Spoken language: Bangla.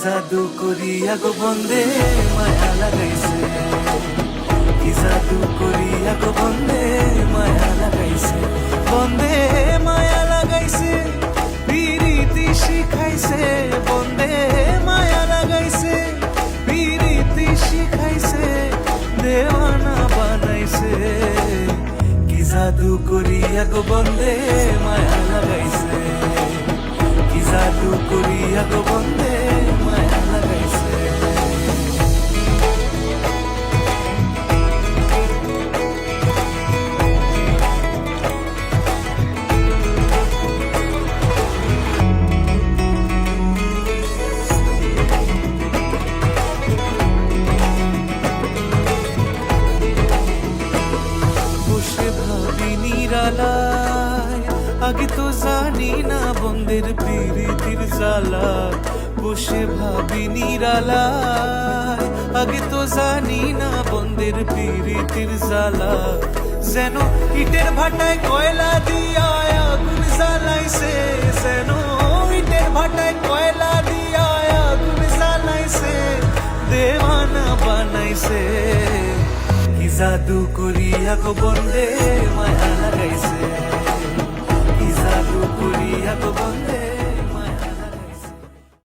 জাদু করিয়া গো বন্দে মায়া লাগাইছে, কি জাদু করিয়া গো বন্দে মায়া লাগাইছে, বন্দে মায়া লাগাইছে, পিরিতি শিখাইছে, বন্দে মায়া লাগাইছে, পিরিতি শিখাইছে, দেওয়ানা বানাইছে, কি জাদু করিয়া গো বন্দে মায়া লাগাইছে, কি জাদু করিয়া গো বন্দে মায়া লাগাইছে। বসে ভাবি নিরালায়, আগে তো জানি না বন্দের প্রীতির জ্বালা, বসে ভাবি নিরালায়, আগে তো জানি না বন্দের প্রীতির জ্বালা, যেন ইটের ভাটায় কয়লা দিয়া আগুন জ্বালাইছে, যেন ইটের ভাটায় কয়লা দিয়া আগুন জ্বালাইছে, দেওয়ানা বানাইছে, কি জাদু করিয়া গো বন্দে মায়া লাগাইছে, কি জাদু করিয়া গো বন্দে